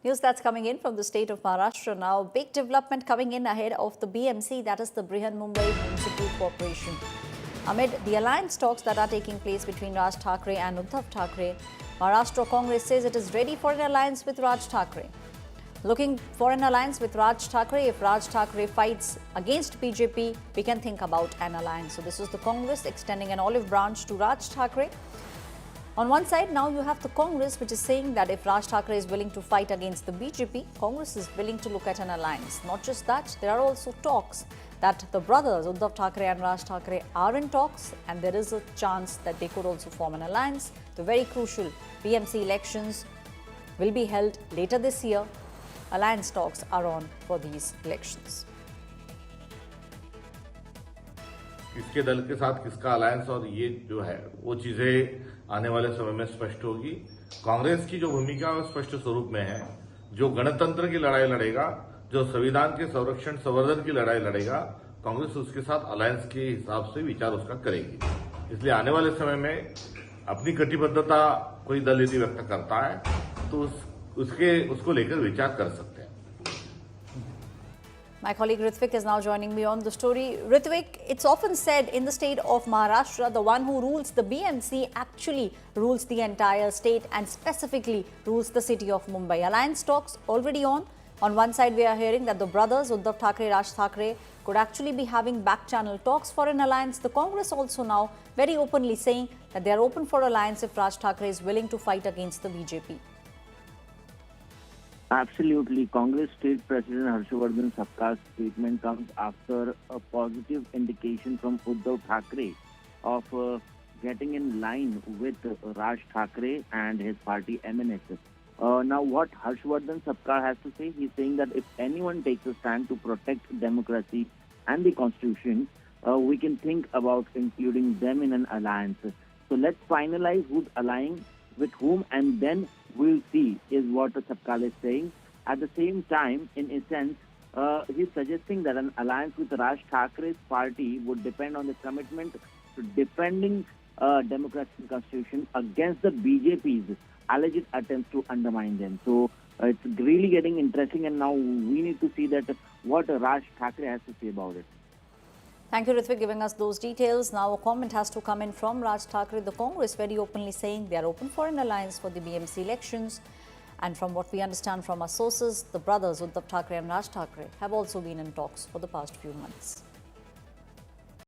News that's coming in from the state of Maharashtra now. Big development coming in ahead of the BMC, that is the Brihan Mumbai Municipal Corporation. Amid the alliance talks that are taking place between Raj Thackeray and Uddhav Thackeray, Maharashtra Congress says it is ready for an alliance with Raj Thackeray. Looking for an alliance with Raj Thackeray. If Raj Thackeray fights against BJP, we can think about an alliance. So this is the Congress extending an olive branch to Raj Thackeray. On one side, now you have the Congress, which is saying that if Raj Thackeray is willing to fight against the BJP, Congress is willing to look at an alliance. Not just that, there are also talks that the brothers Uddhav Thackeray and Raj Thackeray are in talks, and there is a chance that they could also form an alliance. The very crucial BMC elections will be held later this year. Alliance talks are on for these elections. किसके दल के साथ किसका alliance और ये जो है वो चीजें आने वाले समय में स्पष्ट होगी। कांग्रेस की जो भूमिका है स्पष्ट स्वरूप में है। जो गणतंत्र की लड़ाई लड़ेगा, जो संविधान के संरक्षण संवर्धन की लड़ाई लड़ेगा, कांग्रेस उसके साथ अलायंस के हिसाब से विचार उसका करेगी। इसलिए आने वाले समय में अपनी कटिबद्धता कोई दल यदि व्यक्त करता है तो उसको लेकर विचार कर सकते हैं। My colleague Ritvik is now joining me on the story. Ritvik, it's often said in the state of Maharashtra, the one who rules the BMC actually rules the entire state and specifically rules the city of Mumbai. Alliance talks already on. On one side, we are hearing that the brothers Uddhav Thackeray, Raj Thackeray could actually be having back-channel talks for an alliance. The Congress also now very openly saying that they are open for alliance if Raj Thackeray is willing to fight against the BJP. Absolutely. Congress State President Harshvardhan Sabka's statement comes after a positive indication from Uddhav Thackeray of getting in line with Raj Thackeray and his party MNS. Now what Harshvardhan Sabka has to say, he's saying that if anyone takes a stand to protect democracy and the constitution, we can think about including them in an alliance. So let's finalize who's allying with whom, and then we'll see, is what Sabkal is saying. At the same time, in a sense, he's suggesting that an alliance with Raj Thackeray's party would depend on the commitment to defending democracy and constitution against the BJP's alleged attempts to undermine them. So it's really getting interesting, and now we need to see that what Raj Thackeray has to say about it. Thank you, Ritvik, giving us those details. Now a comment has to come in from Raj Thackeray. The Congress very openly saying they are open for an alliance for the BMC elections. And from what we understand from our sources, the brothers Uddhav Thackeray and Raj Thackeray have also been in talks for the past few months.